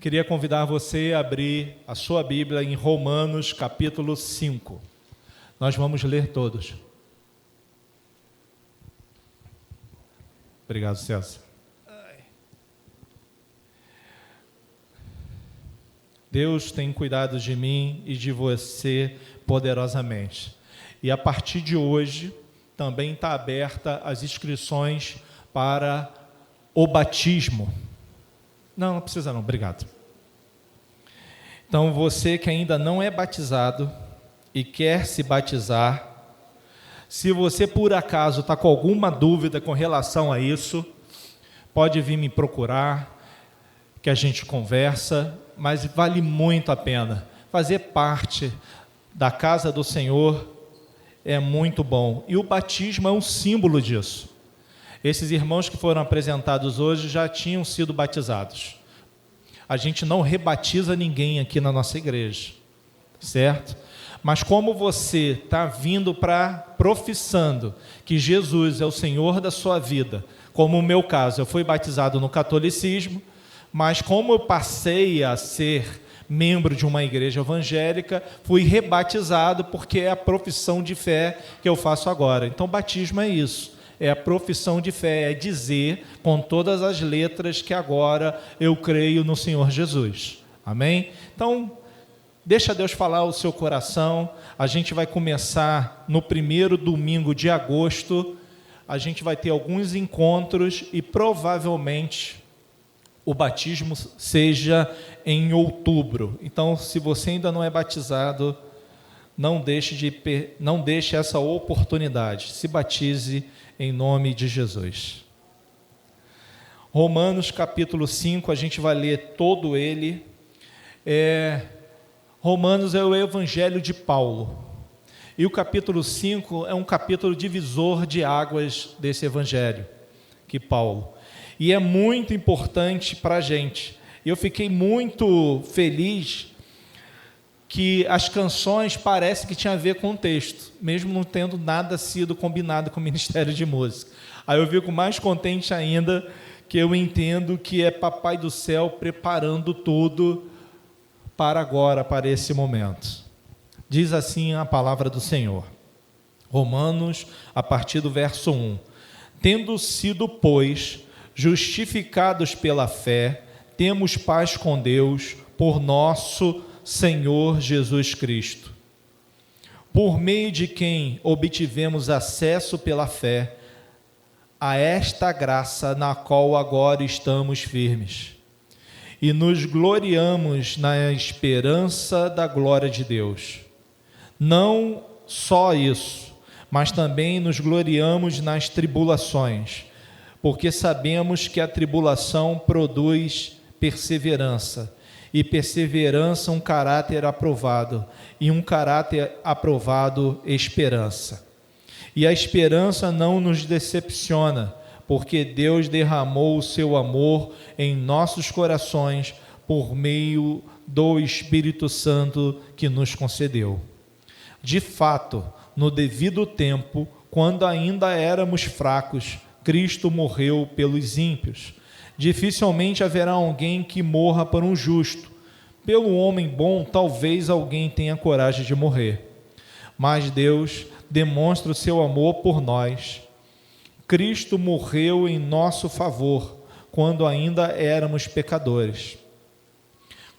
Queria convidar você a abrir a sua Bíblia em Romanos, capítulo 5. Nós vamos ler todos. Obrigado, César. Deus tem cuidado de mim e de você poderosamente. E a partir de hoje, também está aberta as inscrições para o batismo. Não precisa não, obrigado. Então, você que ainda não é batizado e quer se batizar, se você por acaso está com alguma dúvida com relação a isso, pode vir me procurar, que a gente conversa, mas vale muito a pena. Fazer parte da casa do Senhor é muito bom. E o batismo é um símbolo disso. Esses irmãos que foram apresentados hoje já tinham sido batizados. A gente não rebatiza ninguém aqui na nossa igreja, certo? Mas como você está vindo professando que Jesus é o Senhor da sua vida, como o meu caso, eu fui batizado no catolicismo, mas como eu passei a ser membro de uma igreja evangélica, fui rebatizado porque é a profissão de fé que eu faço agora. Então, batismo é isso. É a profissão de fé, é dizer com todas as letras que agora eu creio no Senhor Jesus. Amém? Então, deixa Deus falar o seu coração. A gente vai começar no primeiro domingo de agosto. A gente vai ter alguns encontros e provavelmente o batismo seja em outubro. Então, se você ainda não é batizado, não deixe essa oportunidade. Se batize em nome de Jesus. Romanos capítulo 5, a gente vai ler todo ele. Romanos é o evangelho de Paulo. E o capítulo 5 é um capítulo divisor de águas desse evangelho, que Paulo. E é muito importante para a gente. Eu fiquei muito feliz que as canções parecem que tinham a ver com o texto, mesmo não tendo nada sido combinado com o Ministério de Música. Aí eu fico mais contente ainda, que eu entendo que é Papai do Céu preparando tudo para agora, para esse momento. Diz assim a palavra do Senhor. Romanos, a partir do verso 1. Tendo sido, pois, justificados pela fé, temos paz com Deus por nosso Senhor Jesus Cristo, por meio de quem obtivemos acesso pela fé a esta graça na qual agora estamos firmes, e nos gloriamos na esperança da glória de Deus. Não só isso, mas também nos gloriamos nas tribulações, porque sabemos que a tribulação produz perseverança, e perseverança um caráter aprovado, e um caráter aprovado esperança. E a esperança não nos decepciona, porque Deus derramou o seu amor em nossos corações por meio do Espírito Santo que nos concedeu. De fato, no devido tempo, quando ainda éramos fracos, Cristo morreu pelos ímpios. Dificilmente haverá alguém que morra por um justo. Pelo homem bom, talvez alguém tenha coragem de morrer. Mas Deus demonstra o seu amor por nós. Cristo morreu em nosso favor, quando ainda éramos pecadores.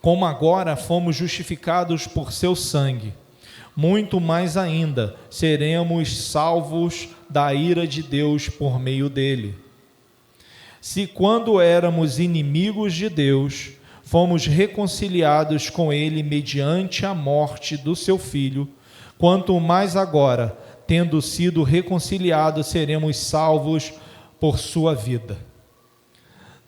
Como agora fomos justificados por seu sangue, muito mais ainda seremos salvos da ira de Deus por meio dele. Se quando éramos inimigos de Deus, fomos reconciliados com ele mediante a morte do seu Filho, quanto mais agora, tendo sido reconciliados, seremos salvos por sua vida.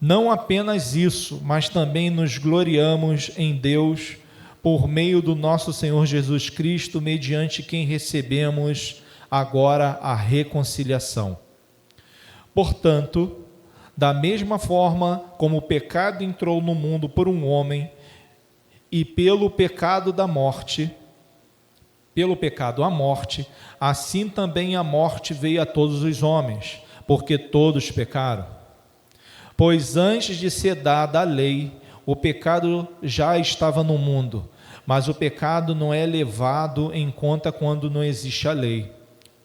Não apenas isso, mas também nos gloriamos em Deus por meio do nosso Senhor Jesus Cristo, mediante quem recebemos agora a reconciliação. Portanto, da mesma forma como o pecado entrou no mundo por um homem, e pelo pecado a morte, assim também a morte veio a todos os homens, porque todos pecaram. Pois antes de ser dada a lei, o pecado já estava no mundo, mas o pecado não é levado em conta quando não existe a lei.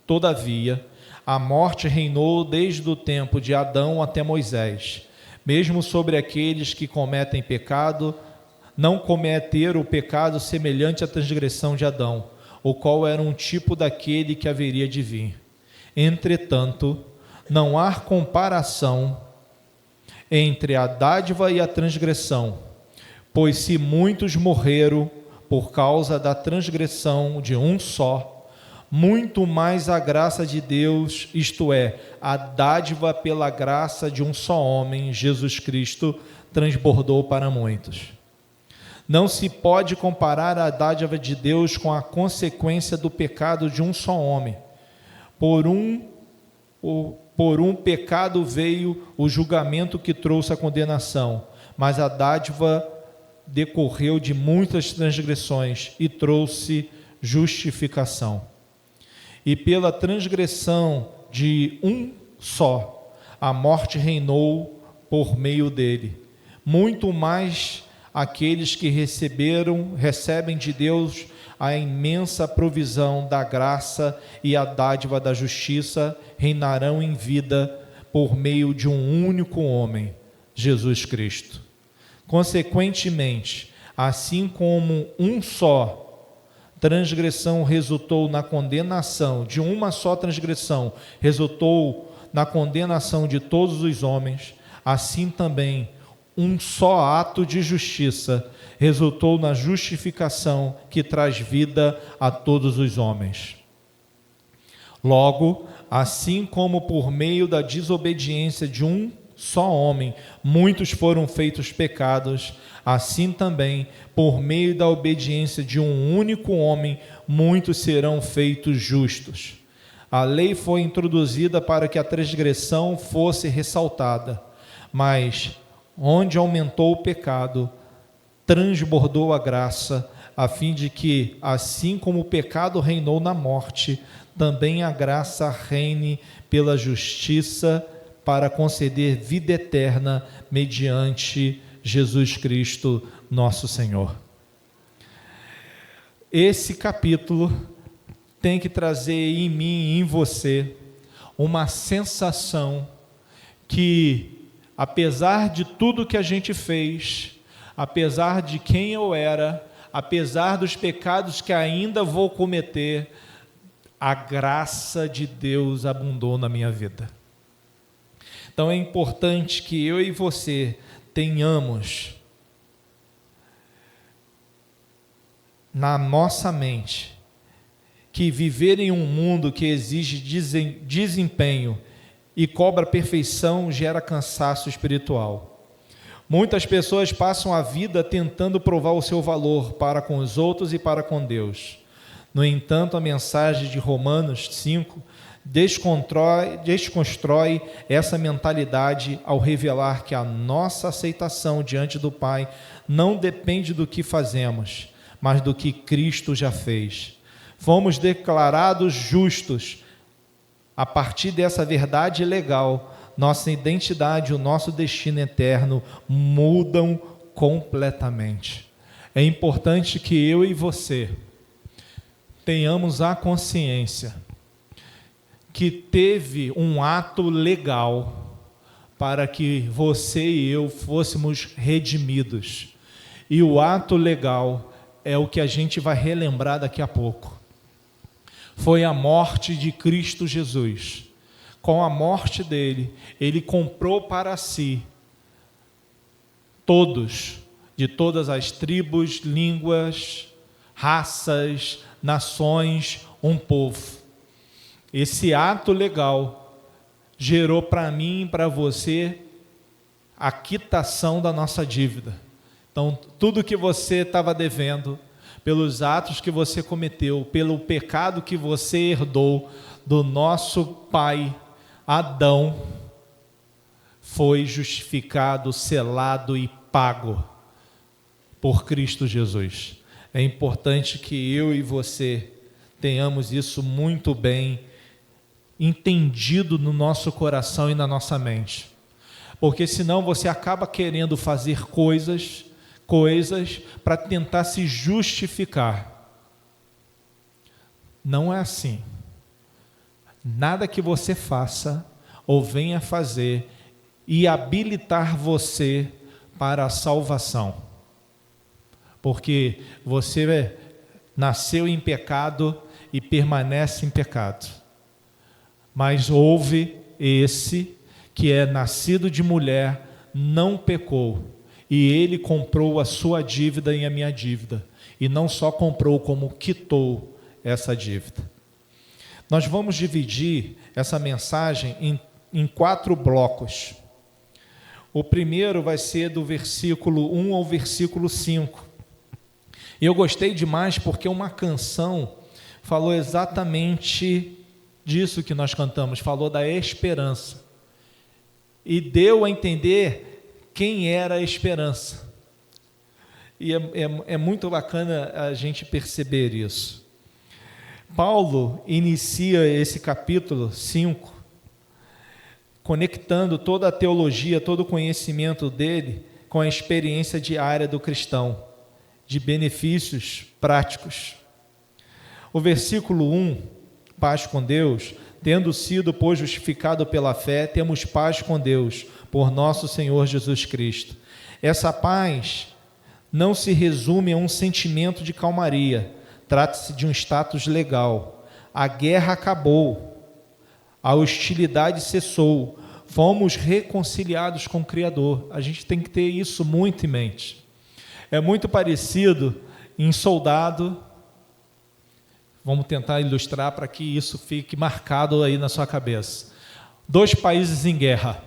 Todavia, a morte reinou desde o tempo de Adão até Moisés, mesmo sobre aqueles que cometem pecado, não cometer o pecado semelhante à transgressão de Adão, o qual era um tipo daquele que haveria de vir. Entretanto, não há comparação entre a dádiva e a transgressão, pois se muitos morreram por causa da transgressão de um só, muito mais a graça de Deus, isto é, a dádiva pela graça de um só homem, Jesus Cristo, transbordou para muitos. Não se pode comparar a dádiva de Deus com a consequência do pecado de um só homem. Por um pecado veio o julgamento que trouxe a condenação, mas a dádiva decorreu de muitas transgressões e trouxe justificação. E pela transgressão de um só, a morte reinou por meio dele. Muito mais aqueles que recebem de Deus a imensa provisão da graça e a dádiva da justiça, reinarão em vida por meio de um único homem, Jesus Cristo. Consequentemente, assim como um só transgressão resultou na condenação, de uma só transgressão resultou na condenação de todos os homens, assim também um só ato de justiça resultou na justificação que traz vida a todos os homens. Logo, assim como por meio da desobediência de um só homem muitos foram feitos pecados, assim também, por meio da obediência de um único homem, muitos serão feitos justos. A lei foi introduzida para que a transgressão fosse ressaltada, mas onde aumentou o pecado, transbordou a graça, a fim de que, assim como o pecado reinou na morte, também a graça reine pela justiça para conceder vida eterna mediante Jesus Cristo, nosso Senhor. Esse capítulo tem que trazer em mim e em você uma sensação que, apesar de tudo que a gente fez, apesar de quem eu era, apesar dos pecados que ainda vou cometer, a graça de Deus abundou na minha vida. Então é importante que eu e você tenhamos na nossa mente que viver em um mundo que exige desempenho e cobra perfeição gera cansaço espiritual. Muitas pessoas passam a vida tentando provar o seu valor para com os outros e para com Deus. No entanto, a mensagem de Romanos 5 desconstrói essa mentalidade ao revelar que a nossa aceitação diante do Pai não depende do que fazemos, mas do que Cristo já fez. Fomos declarados justos. A partir dessa verdade legal, nossa identidade e o nosso destino eterno mudam completamente. É importante que eu e você tenhamos a consciência que teve um ato legal para que você e eu fôssemos redimidos. E o ato legal é o que a gente vai relembrar daqui a pouco. Foi a morte de Cristo Jesus. Com a morte dele, ele comprou para si todos, de todas as tribos, línguas, raças, nações, um povo. Esse ato legal gerou para mim e para você a quitação da nossa dívida. Então, tudo que você estava devendo, pelos atos que você cometeu, pelo pecado que você herdou do nosso pai Adão, foi justificado, selado e pago por Cristo Jesus. É importante que eu e você tenhamos isso muito bem entendido no nosso coração e na nossa mente. Porque senão você acaba querendo fazer coisas coisas para tentar se justificar. Não é assim. Nada que você faça ou venha fazer e habilitar você para a salvação. Porque você nasceu em pecado e permanece em pecado. Mas houve esse que é nascido de mulher, não pecou, e ele comprou a sua dívida e a minha dívida, e não só comprou, como quitou essa dívida. Nós vamos dividir essa mensagem em 4 blocos. O primeiro vai ser do versículo 1 ao versículo 5. E eu gostei demais porque uma canção falou exatamente disso que nós cantamos, falou da esperança. E deu a entender quem era a esperança. E é muito bacana a gente perceber isso. Paulo inicia esse capítulo 5, conectando toda a teologia, todo o conhecimento dele com a experiência diária do cristão, de benefícios práticos. O versículo 1, paz com Deus, tendo sido, pois, justificado pela fé, temos paz com Deus, por nosso Senhor Jesus Cristo. Essa paz não se resume a um sentimento de calmaria, trata-se de um status legal. A guerra acabou, a hostilidade cessou, fomos reconciliados com o Criador. A gente tem que ter isso muito em mente. É muito parecido em soldado. Vamos tentar ilustrar para que isso fique marcado aí na sua cabeça. 2 países em guerra.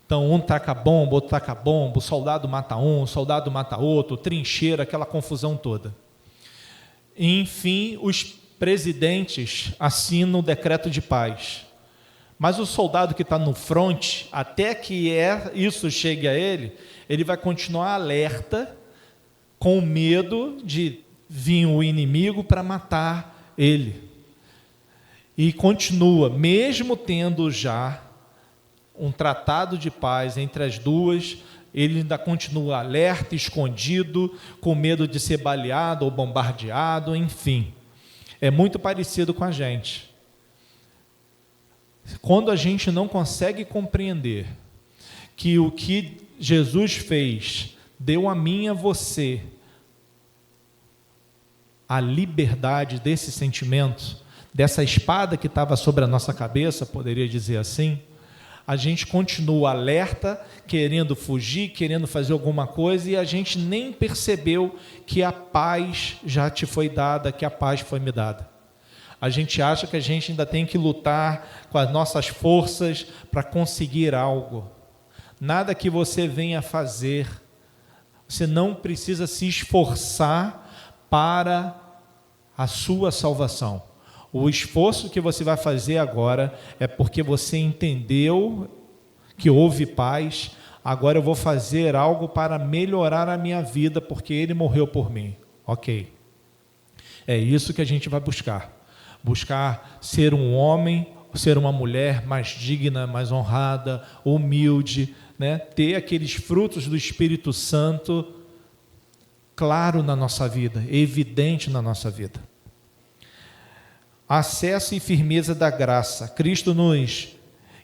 Então, um taca bomba, outro taca bomba, o soldado mata um, o soldado mata outro, trincheira, aquela confusão toda. Enfim, os presidentes assinam o decreto de paz. Mas o soldado que está no fronte, até que isso chegue a ele, ele vai continuar alerta, com medo de vir o inimigo para matar ele. E continua, mesmo tendo já um tratado de paz entre as duas, ele ainda continua alerta, escondido, com medo de ser baleado ou bombardeado, enfim. É muito parecido com a gente. Quando a gente não consegue compreender que o que Jesus fez deu a mim e a você a liberdade desse sentimento, dessa espada que estava sobre a nossa cabeça, poderia dizer assim, a gente continua alerta, querendo fugir, querendo fazer alguma coisa, e a gente nem percebeu que a paz já te foi dada, que a paz foi me dada. A gente acha que a gente ainda tem que lutar com as nossas forças para conseguir algo. Nada que você venha fazer, você não precisa se esforçar para a sua salvação. O esforço que você vai fazer agora é porque você entendeu que houve paz. Agora eu vou fazer algo para melhorar a minha vida, porque Ele morreu por mim. Ok. É isso que a gente vai buscar. Buscar ser um homem, ser uma mulher mais digna, mais honrada, humilde, né? Ter aqueles frutos do Espírito Santo claro na nossa vida, evidente na nossa vida. Acesso e firmeza da graça. Cristo nos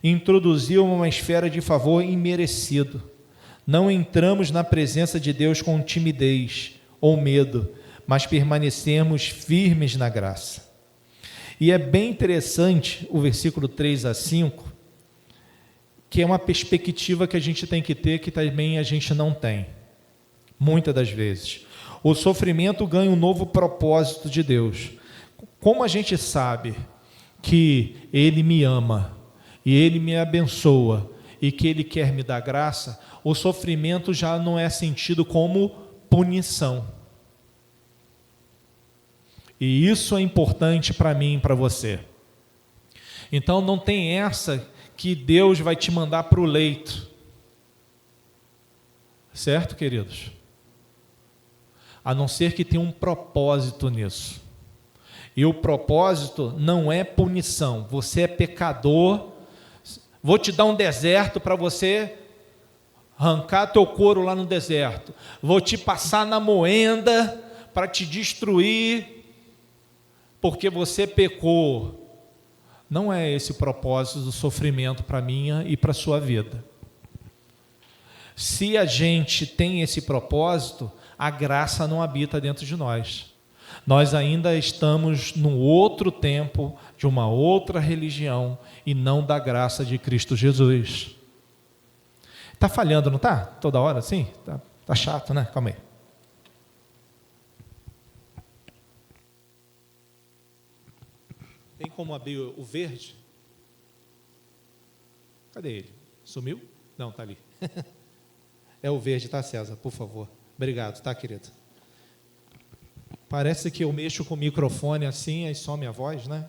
introduziu uma esfera de favor imerecido. Não entramos na presença de Deus com timidez ou medo, mas permanecemos firmes na graça. E é bem interessante o versículo 3 a 5, que é uma perspectiva que a gente tem que ter, que também a gente não tem, muitas das vezes. O sofrimento ganha um novo propósito de Deus. Como a gente sabe que Ele me ama e Ele me abençoa e que Ele quer me dar graça, o sofrimento já não é sentido como punição. E isso é importante para mim e para você. Então não tem essa que Deus vai te mandar para o leito. Certo, queridos? A não ser que tenha um propósito nisso. E o propósito não é punição. Você é pecador, vou te dar um deserto para você arrancar teu couro lá no deserto, vou te passar na moenda para te destruir, porque você pecou. Não é esse o propósito do sofrimento para a minha e para a sua vida. Se a gente tem esse propósito, a graça não habita dentro de nós. Nós ainda estamos num outro tempo, de uma outra religião, e não da graça de Cristo Jesus. Está falhando, não está? Toda hora assim? Tá chato, né? Calma aí. Tem como abrir o verde? Cadê ele? Sumiu? Não, está ali. É o verde, tá, César? Por favor. Obrigado, tá, querido? Parece que eu mexo com o microfone assim, aí some a voz, né?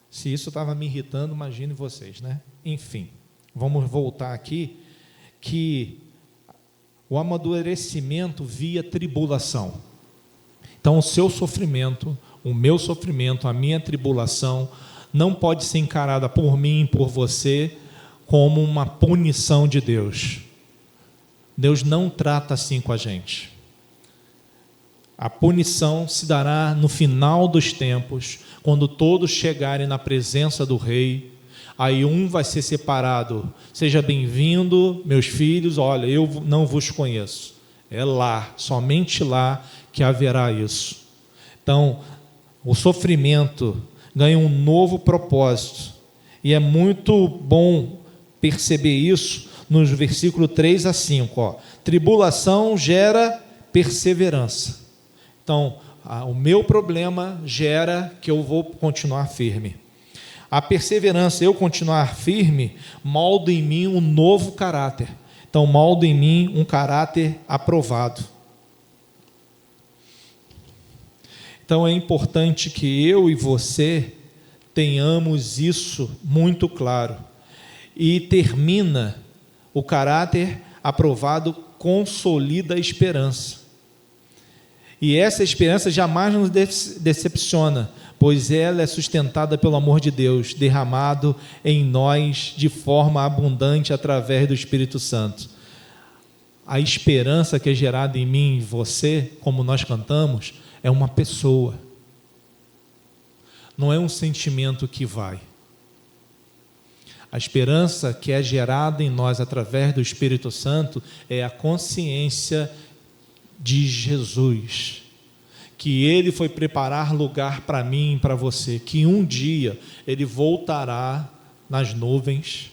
Se isso estava me irritando, imagine vocês, né? Enfim, vamos voltar aqui, que o amadurecimento via tribulação. Então, o seu sofrimento, o meu sofrimento, a minha tribulação, não pode ser encarada por mim, por você, como uma punição de Deus. Deus não trata assim com a gente. A punição se dará no final dos tempos, quando todos chegarem na presença do Rei. Aí um vai ser separado. Seja bem-vindo, meus filhos, olha, eu não vos conheço. É lá, somente lá que haverá isso. Então, o sofrimento ganha um novo propósito. E é muito bom perceber isso nos versículos 3 a 5. Ó. Tribulação gera perseverança. Então, o meu problema gera que eu vou continuar firme. A perseverança, eu continuar firme, molda em mim um novo caráter. Então, molda em mim um caráter aprovado. Então, é importante que eu e você tenhamos isso muito claro. E termina, o caráter aprovado consolida a esperança. E essa esperança jamais nos decepciona, pois ela é sustentada pelo amor de Deus, derramado em nós de forma abundante através do Espírito Santo. A esperança que é gerada em mim e você, como nós cantamos, é uma pessoa. Não é um sentimento que vai. A esperança que é gerada em nós através do Espírito Santo é a consciência de Jesus, que Ele foi preparar lugar para mim e para você, que um dia Ele voltará nas nuvens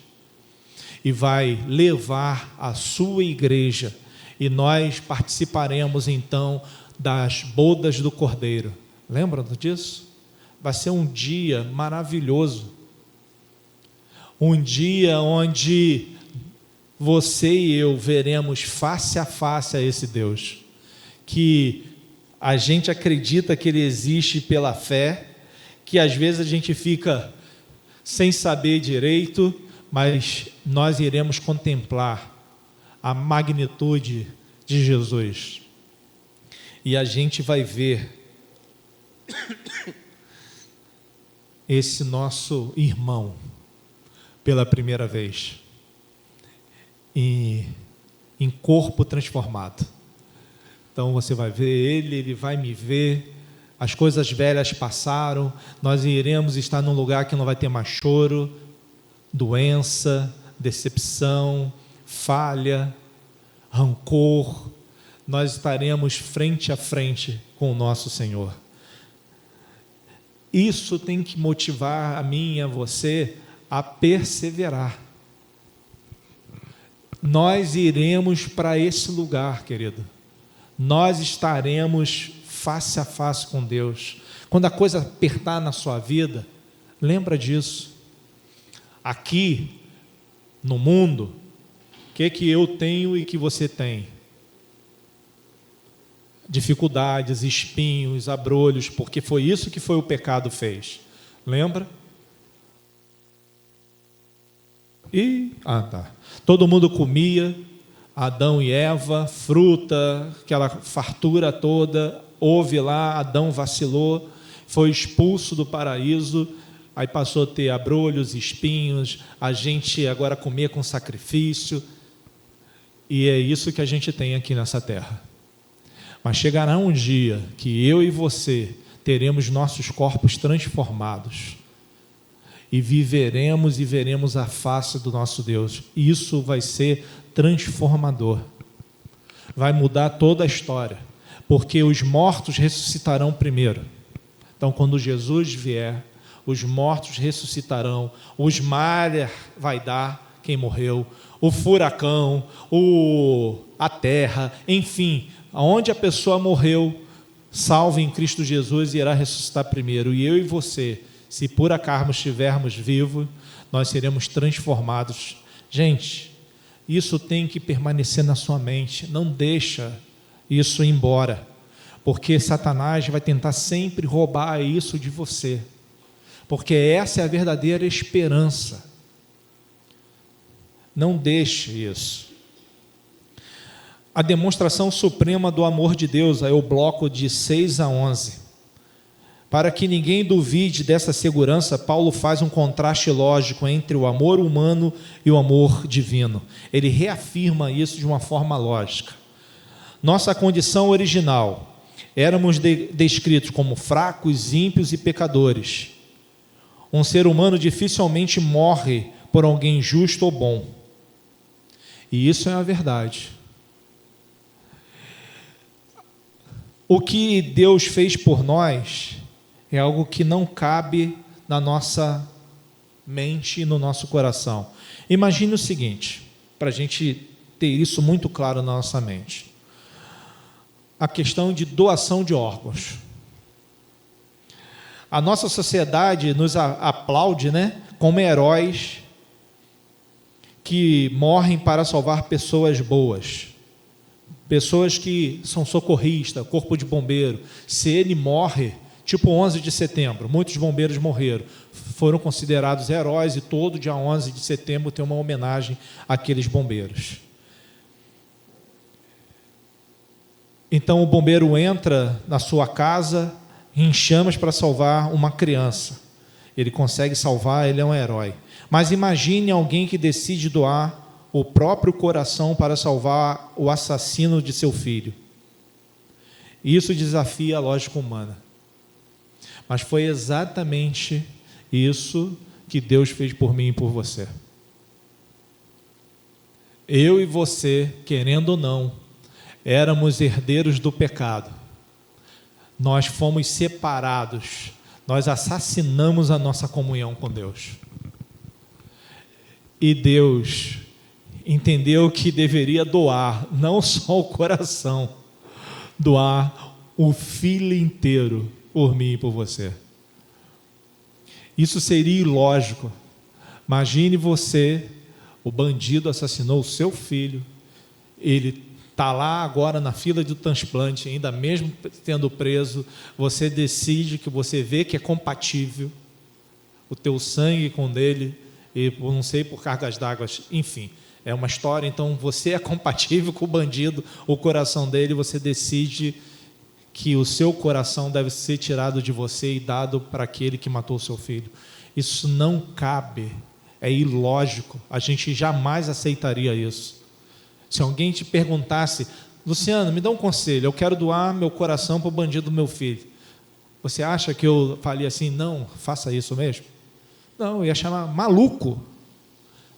e vai levar a sua igreja, e nós participaremos então das bodas do Cordeiro. Lembram disso? Vai ser um dia maravilhoso, um dia onde você e eu veremos face a face a esse Deus, que a gente acredita que Ele existe pela fé, que às vezes a gente fica sem saber direito, mas nós iremos contemplar a magnitude de Jesus. E a gente vai ver esse nosso irmão pela primeira vez, em corpo transformado. Então você vai ver ele, ele vai me ver, as coisas velhas passaram, nós iremos estar num lugar que não vai ter mais choro, doença, decepção, falha, rancor. Nós estaremos frente a frente com o nosso Senhor. Isso tem que motivar a mim e a você a perseverar. Nós iremos para esse lugar, querido. Nós estaremos face a face com Deus. Quando a coisa apertar na sua vida, lembra disso. Aqui, no mundo, o que eu tenho e que você tem? Dificuldades, espinhos, abrolhos, porque foi isso que o pecado fez. Lembra? Todo mundo comia, Adão e Eva, fruta, aquela fartura toda, houve lá, Adão vacilou, foi expulso do paraíso, aí passou a ter abrolhos, espinhos, a gente agora comer com sacrifício. E é isso que a gente tem aqui nessa terra. Mas chegará um dia que eu e você teremos nossos corpos transformados e viveremos e veremos a face do nosso Deus. Isso vai ser transformador. Vai mudar toda a história, porque os mortos ressuscitarão primeiro. Então, quando Jesus vier, os mortos ressuscitarão, os mares vai dar quem morreu, o furacão, a terra, enfim, onde a pessoa morreu, salvo em Cristo Jesus, irá ressuscitar primeiro. E eu e você, se por acaso estivermos vivos, nós seremos transformados. Gente, isso tem que permanecer na sua mente, não deixa isso ir embora, porque Satanás vai tentar sempre roubar isso de você, porque essa é a verdadeira esperança. Não deixe isso. A demonstração suprema do amor de Deus é o bloco de 6 a 11. Para que ninguém duvide dessa segurança, Paulo faz um contraste lógico entre o amor humano e o amor divino. Ele reafirma isso de uma forma lógica. Nossa condição original, éramos descritos como fracos, ímpios e pecadores. Um ser humano dificilmente morre por alguém justo ou bom. E isso é a verdade. O que Deus fez por nós é algo que não cabe na nossa mente e no nosso coração. Imagine o seguinte, para a gente ter isso muito claro na nossa mente. A questão de doação de órgãos. A nossa sociedade nos aplaude, como heróis que morrem para salvar pessoas boas. Pessoas que são socorristas, corpo de bombeiro. Se ele morre, tipo 11 de setembro, muitos bombeiros morreram, foram considerados heróis, e todo dia 11 de setembro tem uma homenagem àqueles bombeiros. Então o bombeiro entra na sua casa em chamas para salvar uma criança. Ele consegue salvar, ele é um herói. Mas imagine alguém que decide doar o próprio coração para salvar o assassino de seu filho. Isso desafia a lógica humana. Mas foi exatamente isso que Deus fez por mim e por você. Eu e você, querendo ou não, éramos herdeiros do pecado. Nós fomos separados. Nós assassinamos a nossa comunhão com Deus. E Deus entendeu que deveria doar não só o coração, doar o filho inteiro por mim e por você. Isso seria ilógico. Imagine você, o bandido assassinou o seu filho, ele está lá agora na fila do transplante, ainda mesmo tendo preso, você decide que você vê que é compatível o teu sangue com o dele, e não sei, por cargas d'água, enfim, é uma história. Então você é compatível com o bandido, o coração dele, você decide que o seu coração deve ser tirado de você e dado para aquele que matou o seu filho. Isso não cabe, é ilógico, a gente jamais aceitaria isso. Se alguém te perguntasse: Luciano, me dá um conselho, eu quero doar meu coração para o bandido do meu filho, você acha que eu faria assim? Não, faça isso mesmo? Não, eu ia chamar maluco.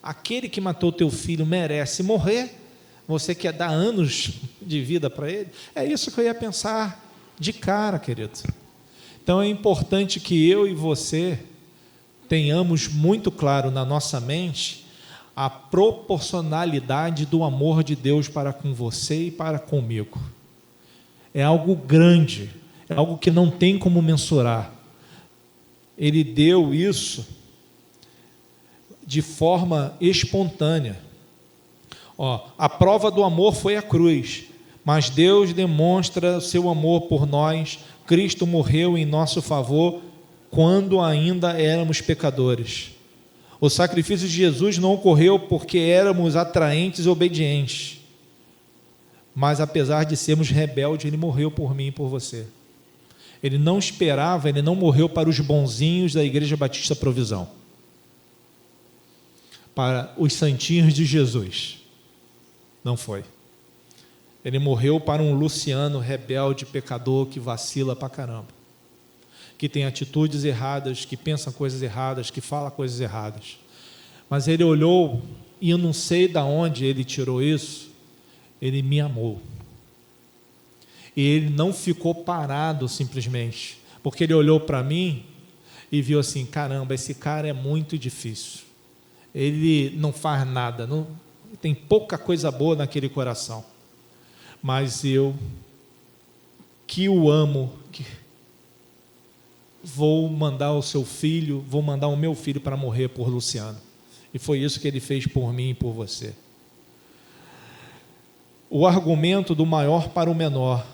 Aquele que matou teu filho merece morrer, você quer dar anos de vida para ele? É isso que eu ia pensar de cara, querido. Então é importante que eu e você tenhamos muito claro na nossa mente a proporcionalidade do amor de Deus para com você e para comigo. É algo grande, é algo que não tem como mensurar. Ele deu isso de forma espontânea. A prova do amor foi a cruz, mas Deus demonstra o seu amor por nós. Cristo morreu em nosso favor quando ainda éramos pecadores. O sacrifício de Jesus não ocorreu porque éramos atraentes e obedientes, mas apesar de sermos rebeldes, ele morreu por mim e por você. Ele não esperava, ele não morreu para os bonzinhos da Igreja Batista Provisão, para os santinhos de Jesus. Não foi. Ele morreu para um Luciano rebelde, pecador, que vacila pra caramba, que tem atitudes erradas, que pensa coisas erradas, que fala coisas erradas. Mas ele olhou, e eu não sei de onde ele tirou isso, ele me amou. E ele não ficou parado simplesmente, porque ele olhou para mim e viu assim, caramba, esse cara é muito difícil. Ele não faz nada, não, tem pouca coisa boa naquele coração. Mas eu, que o amo, vou mandar o seu filho, vou mandar o meu filho para morrer por Luciano. E foi isso que ele fez por mim e por você. O argumento do maior para o menor.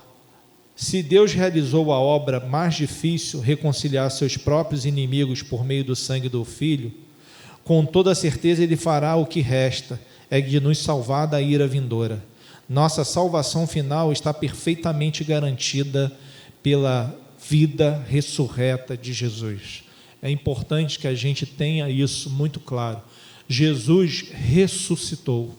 Se Deus realizou a obra mais difícil, reconciliar seus próprios inimigos por meio do sangue do Filho, com toda certeza Ele fará o que resta, é de nos salvar da ira vindoura. Nossa salvação final está perfeitamente garantida pela vida ressurreta de Jesus. É importante que a gente tenha isso muito claro. Jesus ressuscitou.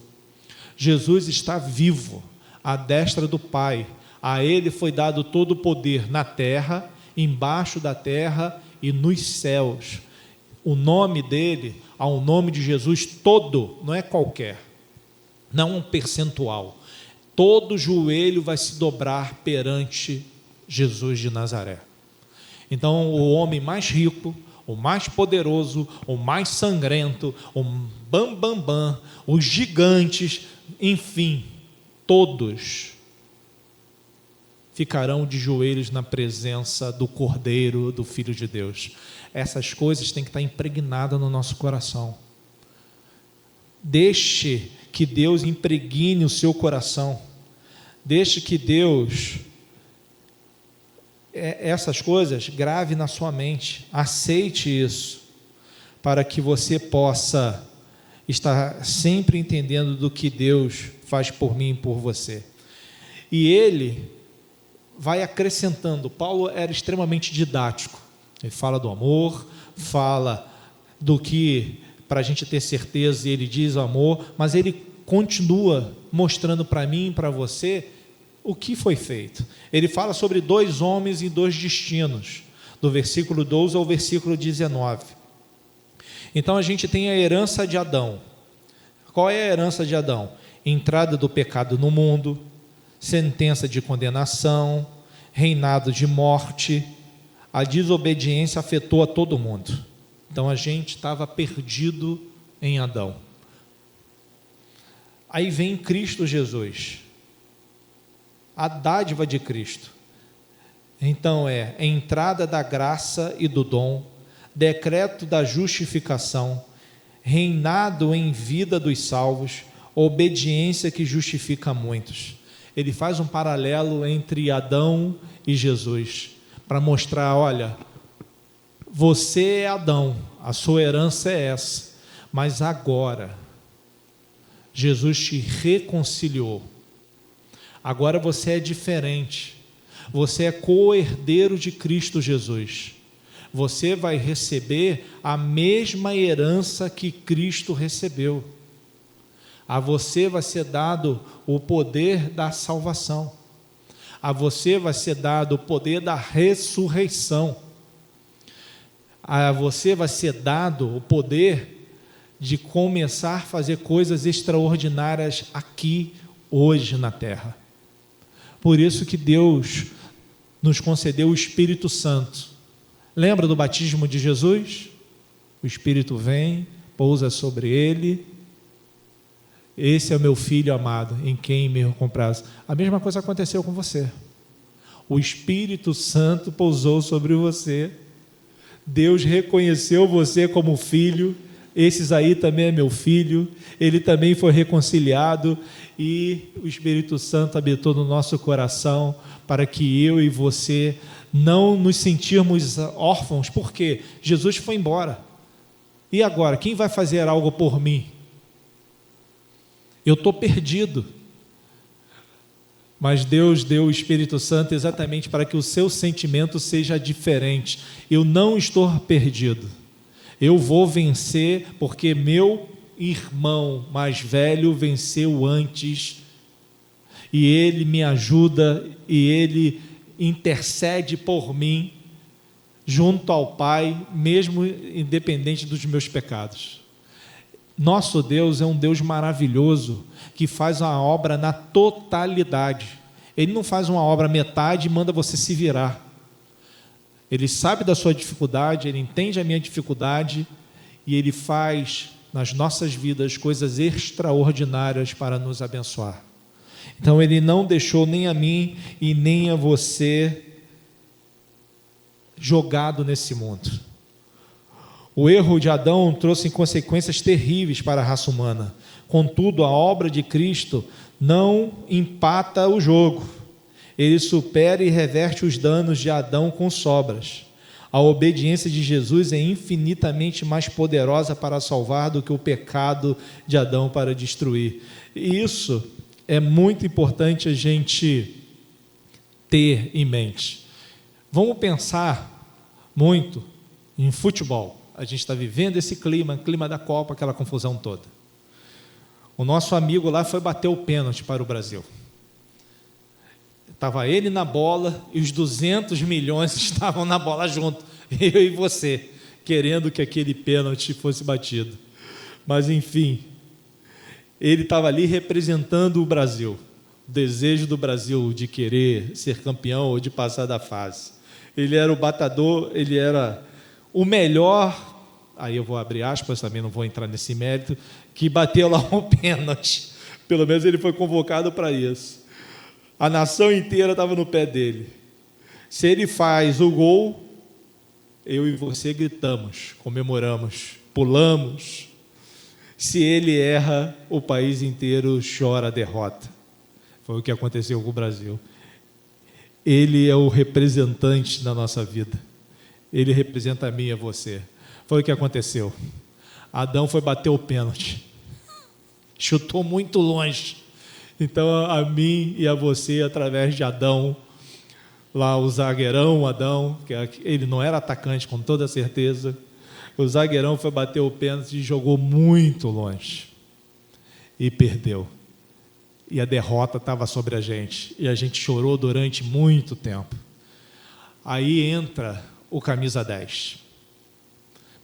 Jesus está vivo, à destra do Pai. A Ele foi dado todo o poder na terra, embaixo da terra e nos céus. O nome dele, ao nome de Jesus todo, não é qualquer, não um percentual. Todo joelho vai se dobrar perante Jesus de Nazaré. Então, o homem mais rico, o mais poderoso, o mais sangrento, o bambambam, os gigantes, enfim, todos ficarão de joelhos na presença do Cordeiro, do Filho de Deus. Essas coisas têm que estar impregnadas no nosso coração. Deixe que Deus impregne o seu coração. Deixe que Deus, essas coisas, grave na sua mente. Aceite isso, para que você possa estar sempre entendendo do que Deus faz por mim e por você. E ele vai acrescentando. Paulo era extremamente didático. Ele fala do amor, fala do que, para a gente ter certeza, ele diz o amor, mas ele continua mostrando para mim e para você o que foi feito. Ele fala sobre 2 homens e 2 destinos, do versículo 12 ao versículo 19. Então a gente tem a herança de Adão. Qual é a herança de Adão? Entrada do pecado no mundo, sentença de condenação, reinado de morte. A desobediência afetou a todo mundo. Então a gente estava perdido em Adão. Aí vem Cristo Jesus, a dádiva de Cristo. Então é a entrada da graça e do dom, decreto da justificação, reinado em vida dos salvos, obediência que justifica muitos. Ele faz um paralelo entre Adão e Jesus, para mostrar, olha, você é Adão, a sua herança é essa, mas agora Jesus te reconciliou. Agora você é diferente. Você é co-herdeiro de Cristo Jesus. Você vai receber a mesma herança que Cristo recebeu. A você vai ser dado o poder da salvação. A você vai ser dado o poder da ressurreição. A você vai ser dado o poder de começar a fazer coisas extraordinárias aqui, hoje na terra. Por isso que Deus nos concedeu o Espírito Santo. Lembra do batismo de Jesus? O Espírito vem, pousa sobre ele. Esse é o meu filho amado, em quem me comprazo. A mesma coisa aconteceu com você. O Espírito Santo pousou sobre você. Deus reconheceu você como filho. Esses aí também é meu filho. Ele também foi reconciliado e o Espírito Santo habitou no nosso coração para que eu e você não nos sentirmos órfãos, porque Jesus foi embora. E agora, quem vai fazer algo por mim? Eu estou perdido. Mas Deus deu o Espírito Santo exatamente para que o seu sentimento seja diferente. Eu não estou perdido. Eu vou vencer porque meu irmão mais velho venceu antes e Ele me ajuda, e Ele intercede por mim, junto ao Pai, mesmo independente dos meus pecados. Nosso Deus é um Deus maravilhoso, que faz uma obra na totalidade. Ele não faz uma obra metade e manda você se virar. Ele sabe da sua dificuldade, Ele entende a minha dificuldade, e Ele faz nas nossas vidas coisas extraordinárias para nos abençoar. Então Ele não deixou nem a mim e nem a você jogado nesse mundo. O erro de Adão trouxe consequências terríveis para a raça humana. Contudo, a obra de Cristo não empata o jogo. Ele supera e reverte os danos de Adão com sobras. A obediência de Jesus é infinitamente mais poderosa para salvar do que o pecado de Adão para destruir. E isso é muito importante a gente ter em mente. Vamos pensar muito em futebol. A gente está vivendo esse clima da Copa, aquela confusão toda. O nosso amigo lá foi bater o pênalti para o Brasil. Estava ele na bola e os 200 milhões estavam na bola junto, eu e você, querendo que aquele pênalti fosse batido. Mas, enfim, ele estava ali representando o Brasil, o desejo do Brasil de querer ser campeão ou de passar da fase. Ele era o batedor, ele era o melhor, aí eu vou abrir aspas, também não vou entrar nesse mérito, que bateu lá um pênalti. Pelo menos ele foi convocado para isso. A nação inteira estava no pé dele. Se ele faz o gol, eu e você gritamos, comemoramos, pulamos. Se ele erra, o país inteiro chora a derrota. Foi o que aconteceu com o Brasil. Ele é o representante da nossa vida. Ele representa a mim e a você. Foi o que aconteceu. Adão foi bater o pênalti. Chutou muito longe. Então, a mim e a você, através de Adão, lá o zagueirão Adão, que ele não era atacante, com toda certeza, o zagueirão foi bater o pênalti e jogou muito longe. E perdeu. E a derrota estava sobre a gente. E a gente chorou durante muito tempo. Aí entra o camisa 10.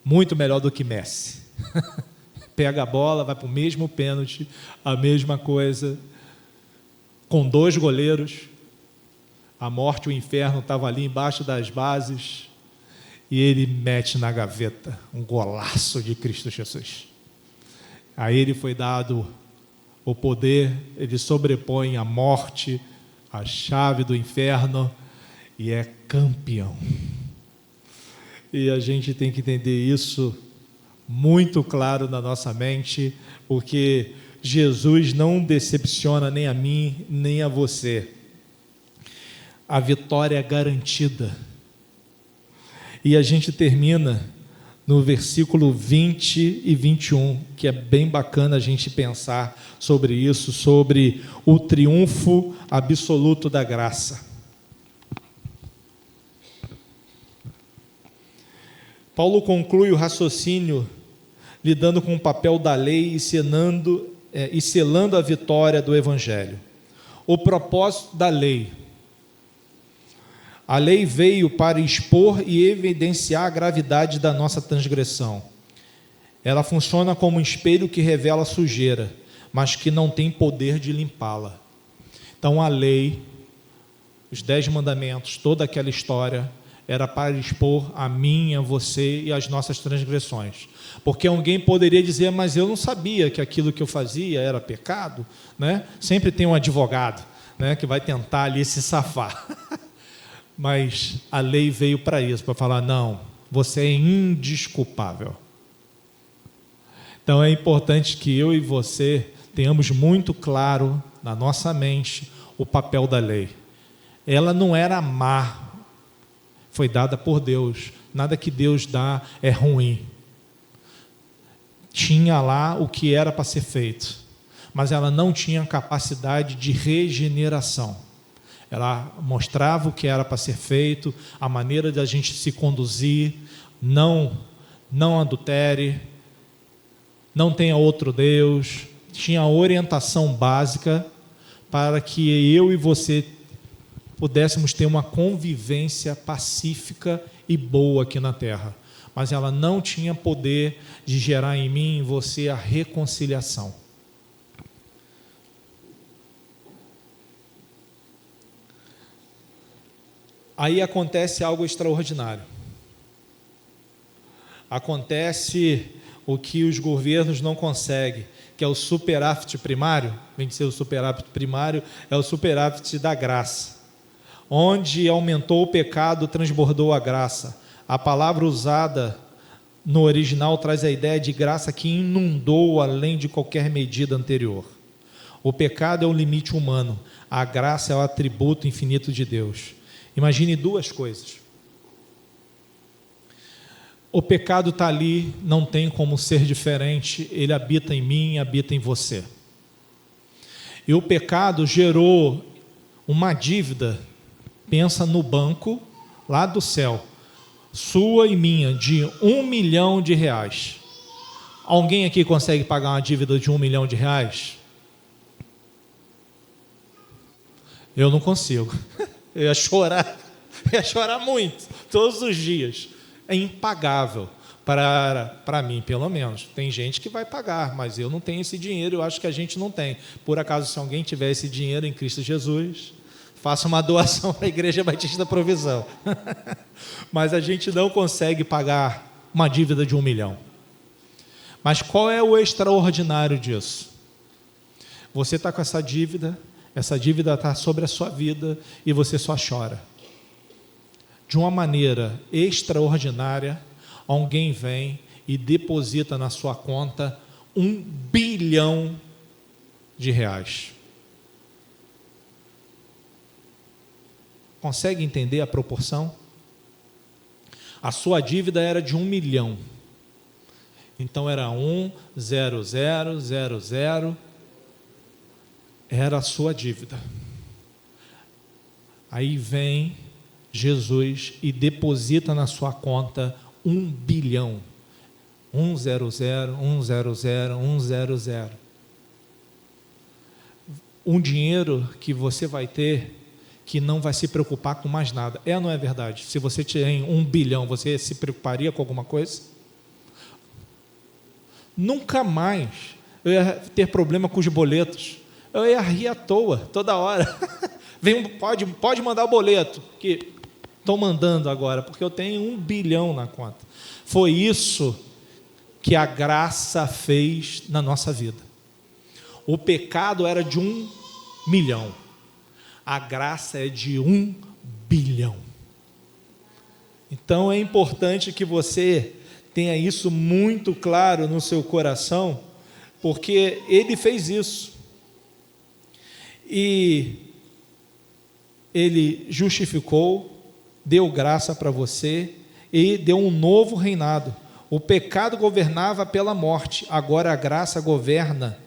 Muito melhor do que Messi. Pega a bola, vai para o mesmo pênalti, a mesma coisa, com 2 goleiros. A morte e o inferno estavam ali embaixo das bases, e ele mete na gaveta um golaço de Cristo Jesus. A ele foi dado o poder, ele sobrepõe a morte, a chave do inferno, e é campeão. E a gente tem que entender isso muito claro na nossa mente, porque Jesus não decepciona nem a mim, nem a você. A vitória é garantida. E a gente termina no versículo 20 e 21, que é bem bacana a gente pensar sobre isso, sobre o triunfo absoluto da graça. Paulo conclui o raciocínio lidando com o papel da lei e selando a vitória do Evangelho. O propósito da lei. A lei veio para expor e evidenciar a gravidade da nossa transgressão. Ela funciona como um espelho que revela a sujeira, mas que não tem poder de limpá-la. Então a lei, os 10 mandamentos, toda aquela história, era para expor a mim, a você e as nossas transgressões. Porque alguém poderia dizer, mas eu não sabia que aquilo que eu fazia era pecado, né? Sempre tem um advogado, né, que vai tentar ali se safar. Mas a lei veio para isso, para falar, não, você é indesculpável. Então é importante que eu e você tenhamos muito claro na nossa mente o papel da lei. Ela não era má, foi dada por Deus. Nada que Deus dá é ruim. Tinha lá o que era para ser feito, mas ela não tinha capacidade de regeneração. Ela mostrava o que era para ser feito, a maneira de a gente se conduzir, não adultere, não tenha outro Deus. Tinha a orientação básica para que eu e você pudéssemos ter uma convivência pacífica e boa aqui na terra. Mas ela não tinha poder de gerar em mim e em você a reconciliação. Aí acontece algo extraordinário. Acontece o que os governos não conseguem, que é o superávit primário. Vem de ser o superávit primário, é o superávit da graça. Onde aumentou o pecado, transbordou a graça. A palavra usada no original traz a ideia de graça que inundou além de qualquer medida anterior. O pecado é o limite humano, a graça é o atributo infinito de Deus. Imagine duas coisas. O pecado está ali, não tem como ser diferente, ele habita em mim, habita em você. E o pecado gerou uma dívida, pensa no banco, lá do céu, sua e minha, de R$1 milhão. Alguém aqui consegue pagar uma dívida de R$1 milhão? Eu não consigo. Eu ia chorar muito, todos os dias. É impagável, para mim, pelo menos. Tem gente que vai pagar, mas eu não tenho esse dinheiro, eu acho que a gente não tem. Por acaso, se alguém tiver esse dinheiro em Cristo Jesus, faça uma doação para a Igreja Batista da Provisão. Mas a gente não consegue pagar uma dívida de R$1 milhão. Mas qual é o extraordinário disso? Você está com essa dívida está sobre a sua vida e você só chora. De uma maneira extraordinária, alguém vem e deposita na sua conta R$1 bilhão. Consegue entender a proporção? A sua dívida era de 1 milhão. Então era 1,0000, era a sua dívida. Aí vem Jesus e deposita na sua conta 1 bilhão. 100, 100. Um dinheiro que você vai ter, que não vai se preocupar com mais nada. É ou não é verdade? Se você tem 1 bilhão, você se preocuparia com alguma coisa? Nunca mais eu ia ter problema com os boletos. Eu ia rir à toa, toda hora. Pode mandar o boleto, que estou mandando agora, porque eu tenho 1 bilhão na conta. Foi isso que a graça fez na nossa vida. O pecado era de 1 milhão. A graça é de 1 bilhão. Então é importante que você tenha isso muito claro no seu coração, porque ele fez isso. E ele justificou, deu graça para você e deu um novo reinado. O pecado governava pela morte, agora a graça governa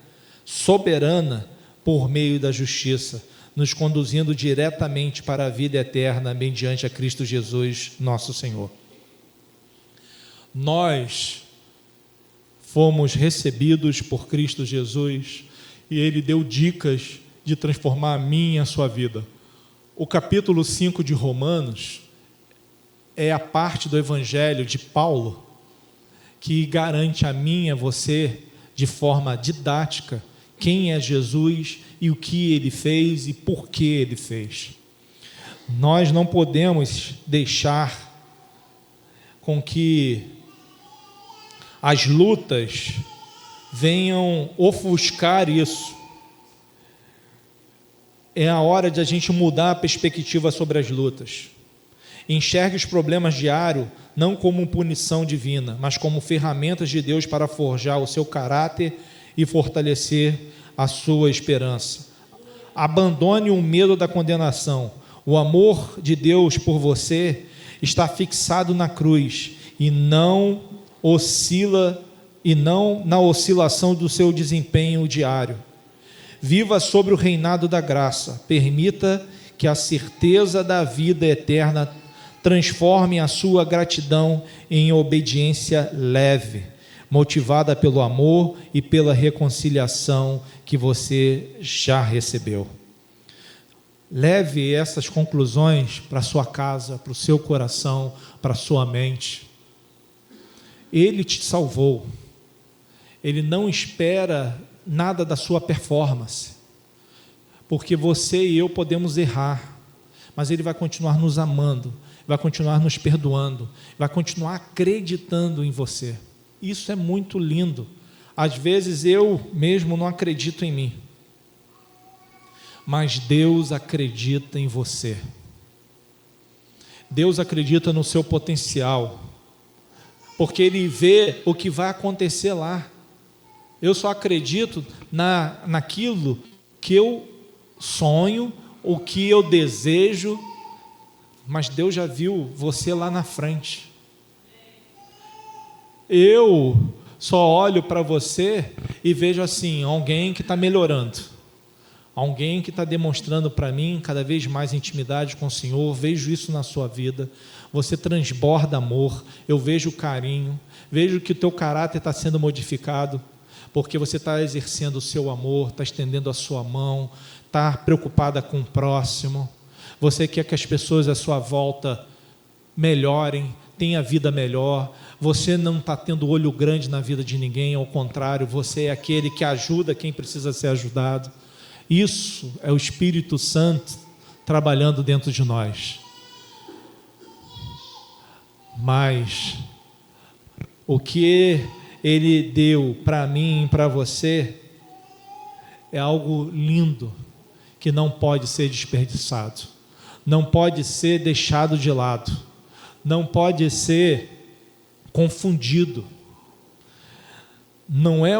soberana por meio da justiça, nos conduzindo diretamente para a vida eterna mediante a Cristo Jesus, nosso Senhor. Nós fomos recebidos por Cristo Jesus e Ele deu dicas de transformar a minha e a sua vida. O capítulo 5 de Romanos é a parte do Evangelho de Paulo que garante a mim e a você, de forma didática, quem é Jesus e o que Ele fez e por que Ele fez. Nós não podemos deixar com que as lutas venham ofuscar isso. É a hora de a gente mudar a perspectiva sobre as lutas. Enxergue os problemas diários não como punição divina, mas como ferramentas de Deus para forjar o seu caráter e fortalecer a sua esperança. Abandone o medo da condenação. O amor de Deus por você está fixado na cruz e não na oscilação do seu desempenho diário. Viva sobre o reinado da graça. Permita que a certeza da vida eterna transforme a sua gratidão em obediência leve, motivada pelo amor e pela reconciliação que você já recebeu. Leve essas conclusões para a sua casa, para o seu coração, para a sua mente. Ele te salvou. Ele não espera nada da sua performance, porque você e eu podemos errar, mas Ele vai continuar nos amando, vai continuar nos perdoando, vai continuar acreditando em você. Isso é muito lindo. Às vezes eu mesmo não acredito em mim, mas Deus acredita em você. Deus acredita no seu potencial, porque Ele vê o que vai acontecer lá. Eu só acredito naquilo que eu sonho, o que eu desejo, mas Deus já viu você lá na frente. Eu só olho para você e vejo assim, alguém que está melhorando, alguém que está demonstrando para mim cada vez mais intimidade com o Senhor. Vejo isso na sua vida, você transborda amor, eu vejo carinho, vejo que o teu caráter está sendo modificado, porque você está exercendo o seu amor, está estendendo a sua mão, está preocupada com o próximo, você quer que as pessoas à sua volta melhorem, tenham a vida melhor, você não está tendo olho grande na vida de ninguém, ao contrário, você é aquele que ajuda quem precisa ser ajudado. Isso é o Espírito Santo trabalhando dentro de nós. Mas o que Ele deu para mim e para você é algo lindo, que não pode ser desperdiçado, não pode ser deixado de lado, não pode ser confundido. Não é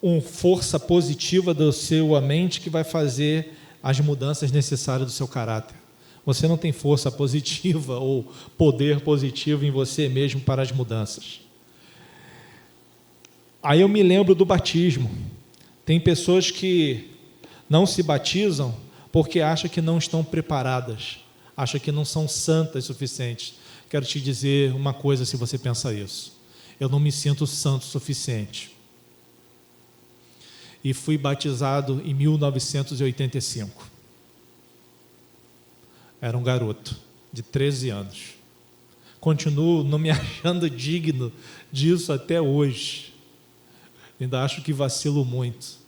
uma força positiva da sua mente que vai fazer as mudanças necessárias do seu caráter. Você não tem força positiva ou poder positivo em você mesmo para as mudanças. Aí eu me lembro do batismo. Tem pessoas que não se batizam porque acham que não estão preparadas, acham que não são santas o suficiente. Quero te dizer uma coisa, se você pensa isso: eu não me sinto santo o suficiente. E fui batizado em 1985. Era um garoto de 13 anos. Continuo não me achando digno disso até hoje. Ainda acho que vacilo muito,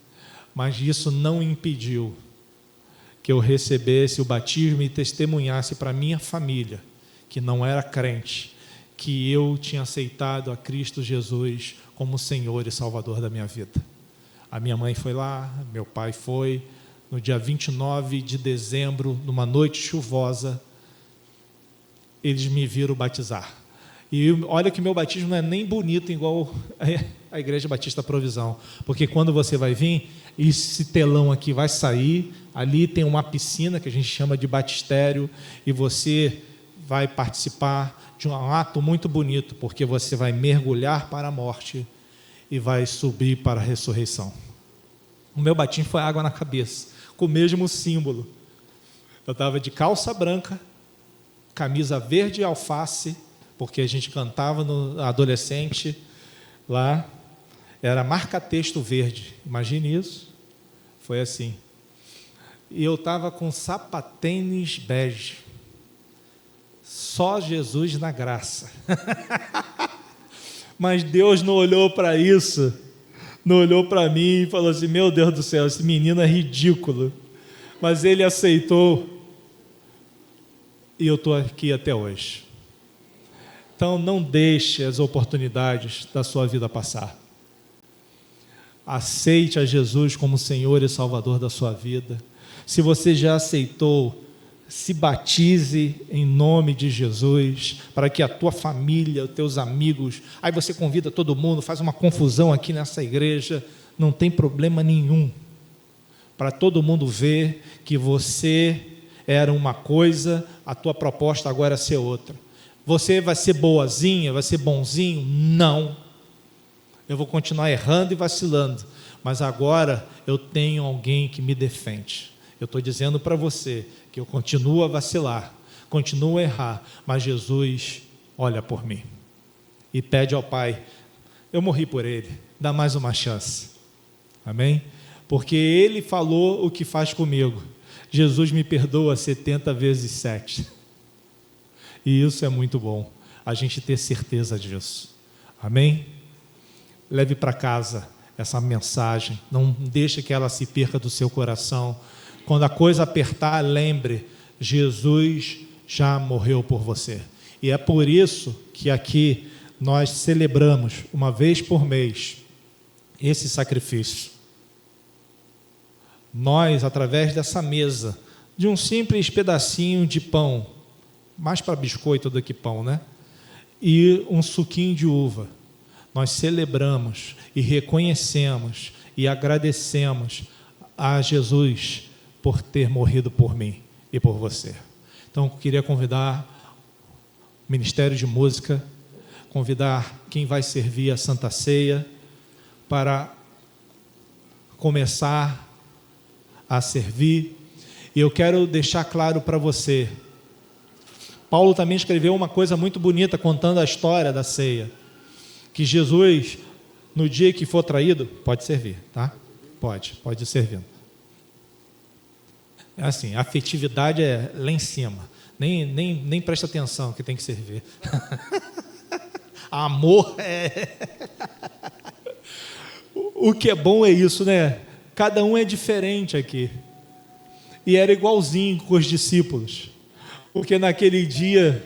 mas isso não impediu que eu recebesse o batismo e testemunhasse para minha família, que não era crente, que eu tinha aceitado a Cristo Jesus como Senhor e Salvador da minha vida. A minha mãe foi lá, meu pai foi, no dia 29 de dezembro, numa noite chuvosa, eles me viram batizar. E olha que meu batismo não é nem bonito igual a Igreja Batista Provisão, porque quando você vai vir, esse telão aqui vai sair, ali tem uma piscina que a gente chama de batistério, e você vai participar de um ato muito bonito, porque você vai mergulhar para a morte e vai subir para a ressurreição. O meu batismo foi água na cabeça, com o mesmo símbolo. Eu estava de calça branca, camisa verde e alface, porque a gente cantava no adolescente lá, era marca-texto verde, imagine isso, foi assim. E eu estava com sapatênis bege, só Jesus na graça. Mas Deus não olhou para isso, não olhou para mim e falou assim: meu Deus do céu, esse menino é ridículo. Mas Ele aceitou, e eu estou aqui até hoje. Então não deixe as oportunidades da sua vida passar. Aceite a Jesus como Senhor e Salvador da sua vida. Se você já aceitou, se batize em nome de Jesus, para que a tua família, os teus amigos, aí você convida todo mundo, faz uma confusão aqui nessa igreja, não tem problema nenhum, para todo mundo ver que você era uma coisa, a tua proposta agora é ser outra. Você vai ser boazinha, vai ser bonzinho? Não. Eu vou continuar errando e vacilando, mas agora eu tenho alguém que me defende. Eu estou dizendo para você que eu continuo a vacilar, continuo a errar, mas Jesus olha por mim e pede ao Pai: eu morri por Ele, dá mais uma chance. Amém? Porque Ele falou o que faz comigo. Jesus me perdoa 70 vezes 7. E isso é muito bom, a gente ter certeza disso. Amém? Leve para casa essa mensagem, não deixe que ela se perca do seu coração. Quando a coisa apertar, lembre, Jesus já morreu por você. E é por isso que aqui nós celebramos, uma vez por mês, esse sacrifício. Nós, através dessa mesa, de um simples pedacinho de pão, mais para biscoito do que pão, né? E um suquinho de uva, nós celebramos e reconhecemos e agradecemos a Jesus por ter morrido por mim e por você. Então, eu queria convidar o Ministério de Música, convidar quem vai servir a Santa Ceia para começar a servir. E eu quero deixar claro para você, Paulo também escreveu uma coisa muito bonita contando a história da ceia, que Jesus, no dia que for traído, pode servir, tá? Pode ir servindo. É assim, a afetividade é lá em cima, nem presta atenção que tem que servir. Amor é... O que é bom é isso, né? Cada um é diferente aqui. E era igualzinho com os discípulos. Porque naquele dia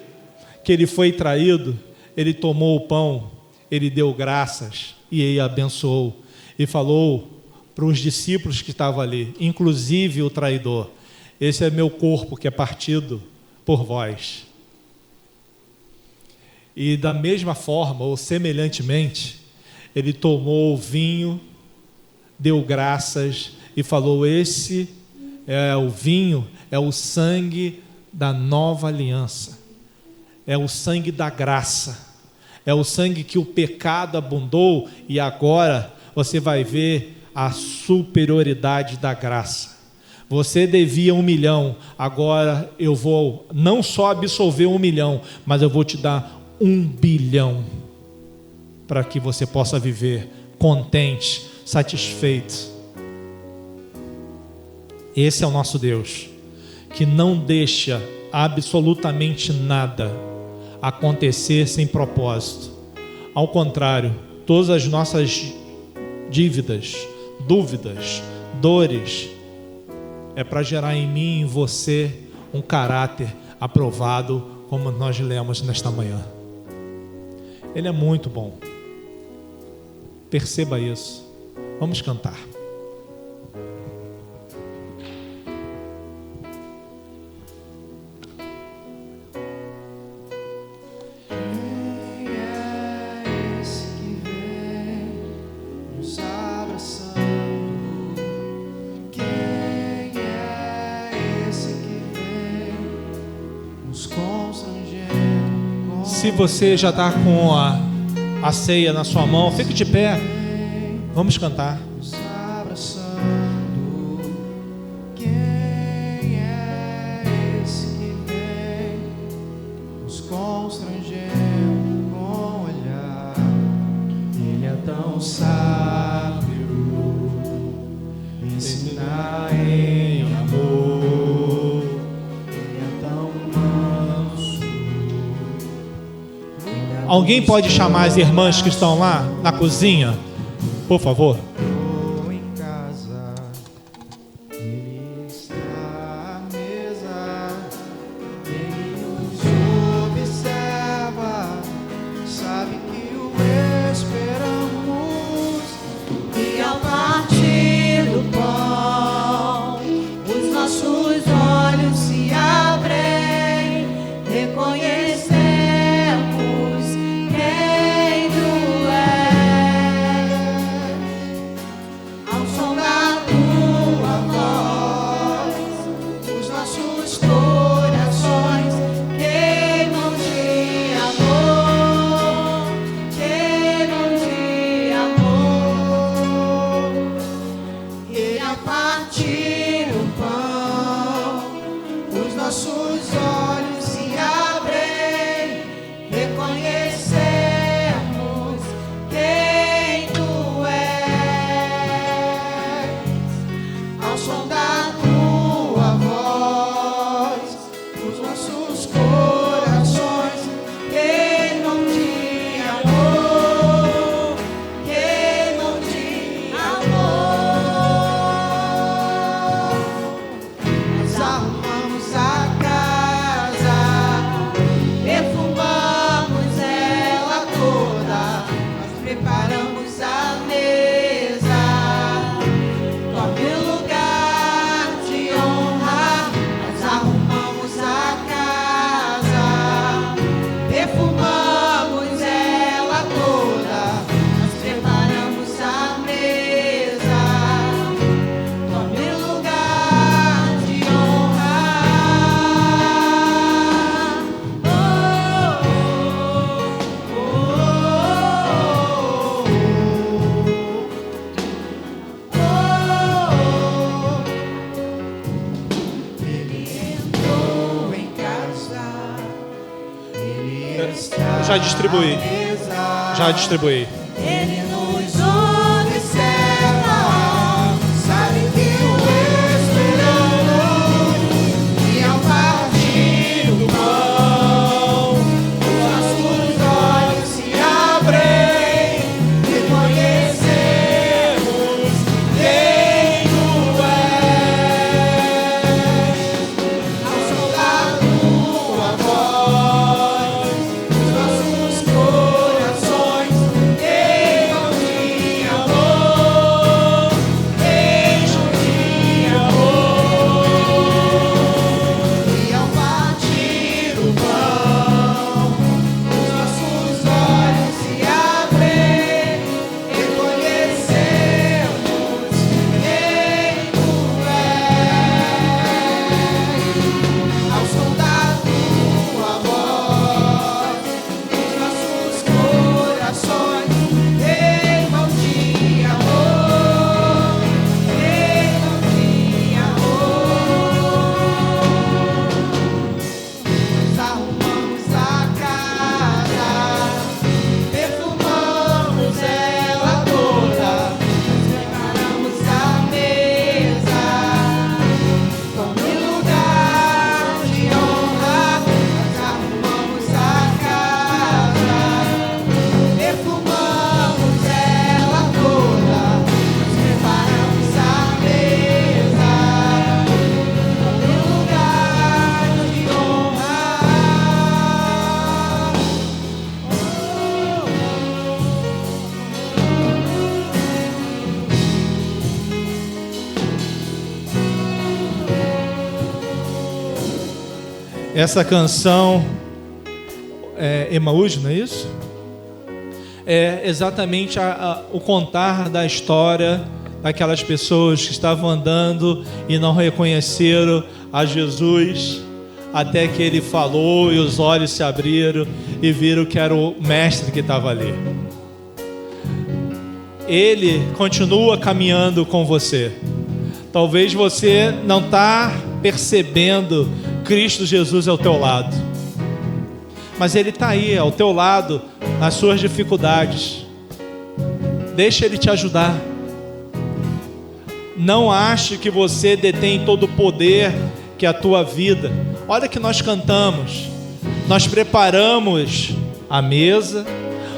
que ele foi traído, ele tomou o pão, ele deu graças e ele abençoou. E falou para os discípulos que estavam ali, inclusive o traidor: esse é meu corpo que é partido por vós. E da mesma forma, ou semelhantemente, ele tomou o vinho, deu graças e falou: esse é o vinho, é o sangue da nova aliança, é o sangue da graça, é o sangue que o pecado abundou, e agora você vai ver a superioridade da graça. Você devia 1 milhão, agora eu vou não só absolver 1 milhão, mas eu vou te dar 1 bilhão, para que você possa viver contente, satisfeito. Esse é o nosso Deus, que não deixa absolutamente nada acontecer sem propósito. Ao contrário, todas as nossas dívidas, dúvidas, dores, é para gerar em mim e em você um caráter aprovado, como nós lemos nesta manhã. Ele é muito bom. Perceba isso. Vamos cantar. Se você já está com a ceia na sua mão, fique de pé. Vamos cantar. Quem é esse que vem nos constrangendo com olhar? Ele é tão sábio, ensina em amor. Ele é tão manso. Alguém pode chamar as irmãs que estão lá na cozinha, por favor? Em casa, ele está à mesa, ele nos observa, sabe que o esperamos. E ao partir do pão, os nossos olhos se abrem, reconhecemos quem tu és. Ao som da tua voz, os nossos corações queimam de amor, queimam de amor. E a partir do pão, os nossos olhos se abrem, reconhecemos quem tu és. Ao som da tua voz, Já distribuí. Já distribuí. Ele nos observa, sabe que o esperamos, e ao partir do pão, os nossos olhos se abrem, reconhecemos quem tu és. Ao som da tua voz, os nossos corações deixam de amor, deixam de amor. E ao partir o pão, os nossos olhos se abrem, reconhecemos quem tu és. Ao som da tua voz, os nossos corações deixam de amor, deixam de amor. Nós arrumamos a casa, perfumamos ela toda, preparamos a mesa, como em lugar de honra. Nós arrumamos a casa, perfumamos ela toda, nós preparamos a mesa, como em lugar de honra. Essa canção é Emaús, não é isso? É exatamente o contar da história daquelas pessoas que estavam andando e não reconheceram a Jesus, até que ele falou e os olhos se abriram e viram que era o mestre que estava ali. Ele continua caminhando com você. Talvez você não está percebendo Cristo Jesus ao teu lado, mas Ele está aí ao teu lado nas suas dificuldades. Deixa Ele te ajudar. Não ache que você detém todo o poder que é a tua vida. Olha que nós cantamos, nós preparamos a mesa,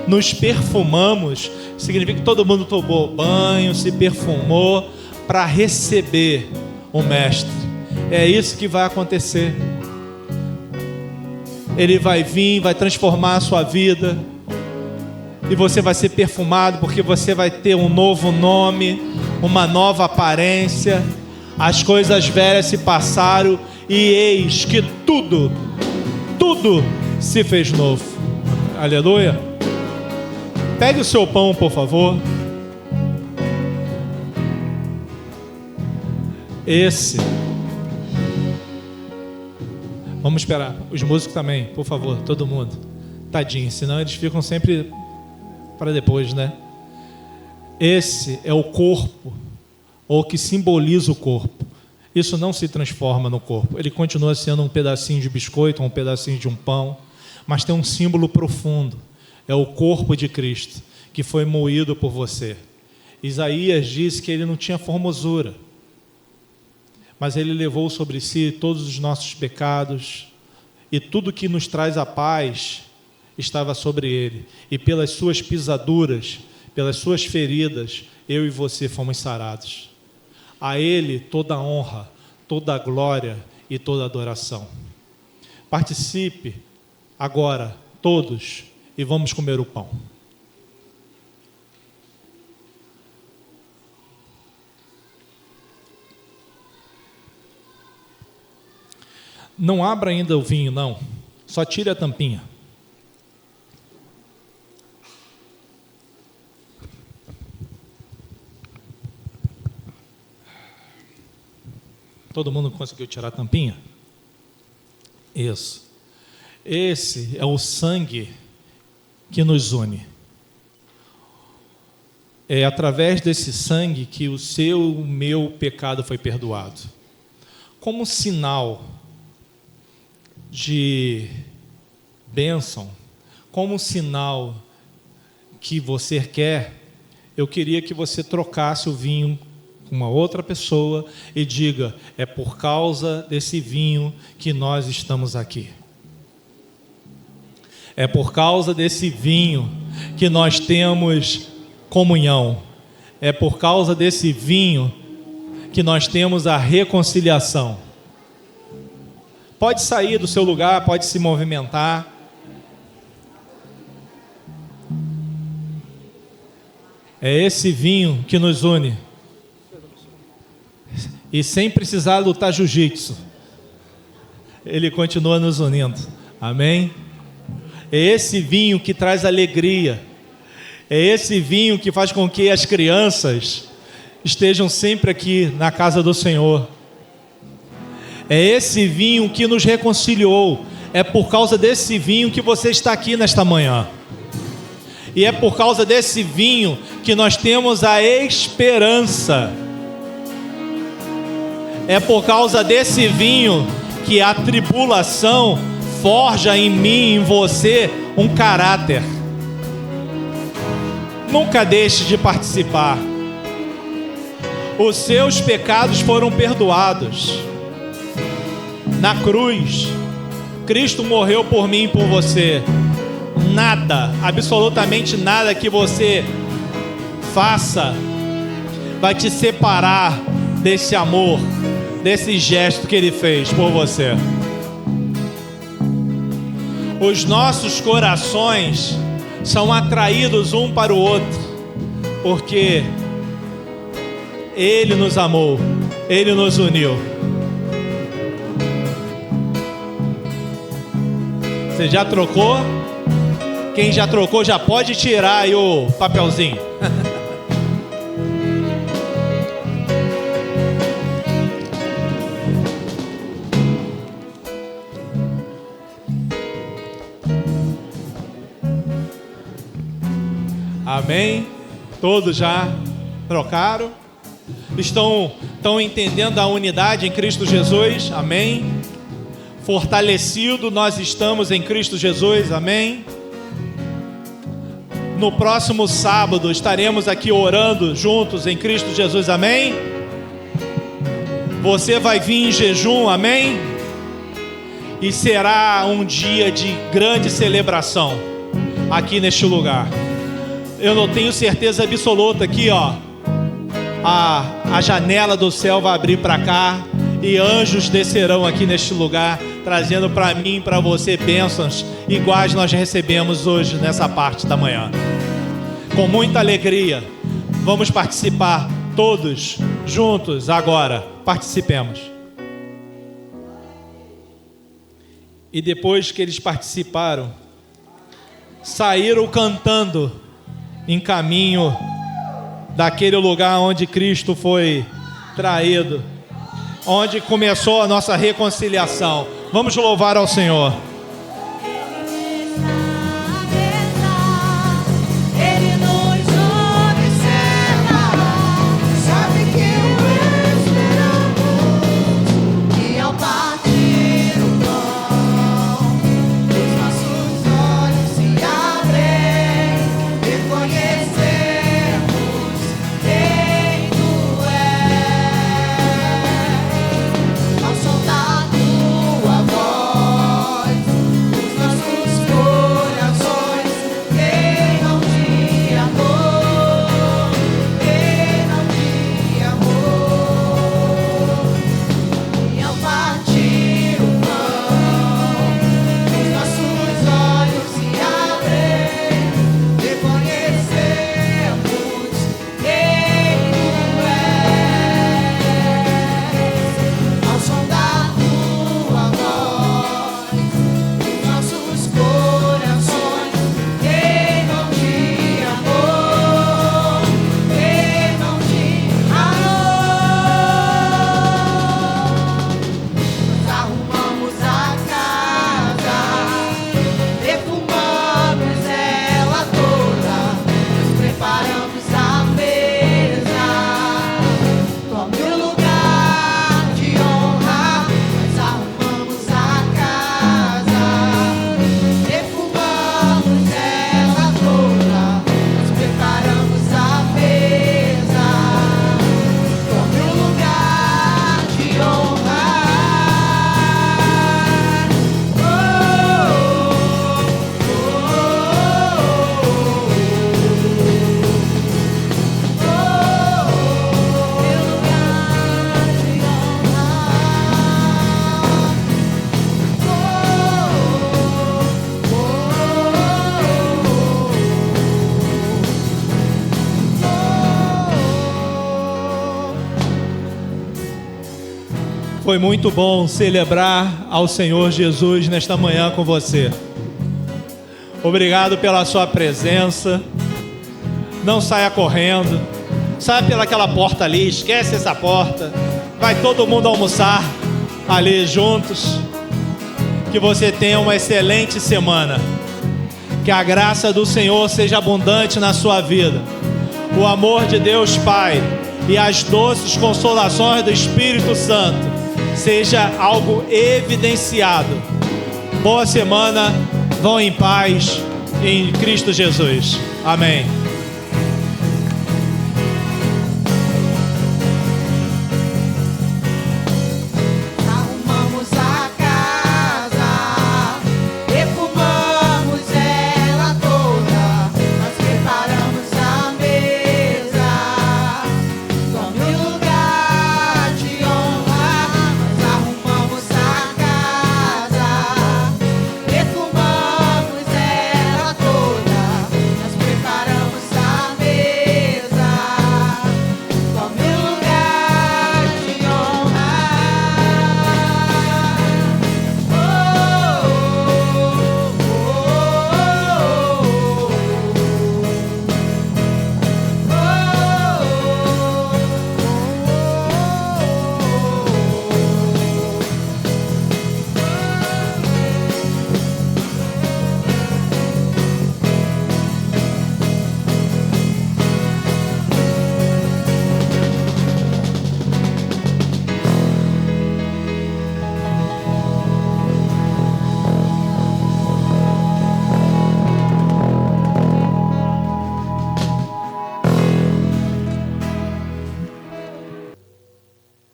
nos perfumamos. Significa que todo mundo tomou banho, se perfumou para receber o Mestre. É isso que vai acontecer. Ele vai vir, vai transformar a sua vida, e você vai ser perfumado, porque você vai ter um novo nome, uma nova aparência. As coisas velhas se passaram e eis que tudo se fez novo. Aleluia. Pegue o seu pão, por favor. Vamos esperar. Os músicos também, por favor, todo mundo. Tadinho, senão eles ficam sempre para depois, né? Esse é o corpo, ou que simboliza o corpo. Isso não se transforma no corpo. Ele continua sendo um pedacinho de biscoito, um pedacinho de um pão, mas tem um símbolo profundo. É o corpo de Cristo, que foi moído por você. Isaías disse que ele não tinha formosura, mas ele levou sobre si todos os nossos pecados, e tudo que nos traz a paz estava sobre ele. E pelas suas pisaduras, pelas suas feridas, eu e você fomos sarados. A ele toda a honra, toda a glória e toda a adoração. Participe agora, todos, e vamos comer o pão. Não abra ainda o vinho, não. Só tire a tampinha. Todo mundo conseguiu tirar a tampinha? Isso. Esse é o sangue que nos une. É através desse sangue que o meu pecado foi perdoado. Como sinal de bênção, como sinal que você quer, eu queria que você trocasse o vinho com uma outra pessoa e diga: é por causa desse vinho que nós estamos aqui. É por causa desse vinho que nós temos comunhão. É por causa desse vinho que nós temos a reconciliação. Pode sair do seu lugar, pode se movimentar. É esse vinho que nos une. E sem precisar lutar jiu-jitsu, ele continua nos unindo. Amém? É esse vinho que traz alegria. É esse vinho que faz com que as crianças estejam sempre aqui na casa do Senhor. É esse vinho que nos reconciliou. É por causa desse vinho que você está aqui nesta manhã. E é por causa desse vinho que nós temos a esperança. É por causa desse vinho que a tribulação forja em mim, em você, um caráter. Nunca deixe de participar. Os seus pecados foram perdoados. Na cruz, Cristo morreu por mim e por você. Nada, absolutamente nada que você faça vai te separar desse amor, desse gesto que Ele fez por você. Os nossos corações são atraídos um para o outro, porque Ele nos amou, Ele nos uniu. Você já trocou? Quem já trocou já pode tirar aí o papelzinho. Amém? Todos já trocaram? Estão entendendo a unidade em Cristo Jesus? Amém? Fortalecido nós estamos em Cristo Jesus? Amém? No próximo sábado estaremos aqui orando juntos em Cristo Jesus? Amém? Você vai vir em jejum? Amém? E será um dia de grande celebração aqui neste lugar. Eu não tenho certeza absoluta aqui, ó. A janela do céu vai abrir para cá e anjos descerão aqui neste lugar, trazendo para mim e para você bênçãos iguais nós recebemos hoje nessa parte da manhã. Com muita alegria, vamos participar todos juntos agora. Participemos. E depois que eles participaram, saíram cantando em caminho daquele lugar onde Cristo foi traído, onde começou a nossa reconciliação. Vamos louvar ao Senhor. Ao som da tua voz Foi muito bom celebrar ao Senhor Jesus nesta manhã com você. Obrigado pela sua presença. Não saia correndo. Saia pelaquela porta ali, esquece essa porta. Vai todo mundo almoçar ali juntos. Que você tenha uma excelente semana. Que a graça do Senhor seja abundante na sua vida. O amor de Deus Pai e as doces consolações do Espírito Santo seja algo evidenciado. Boa semana, vão em paz em Cristo Jesus. Amém.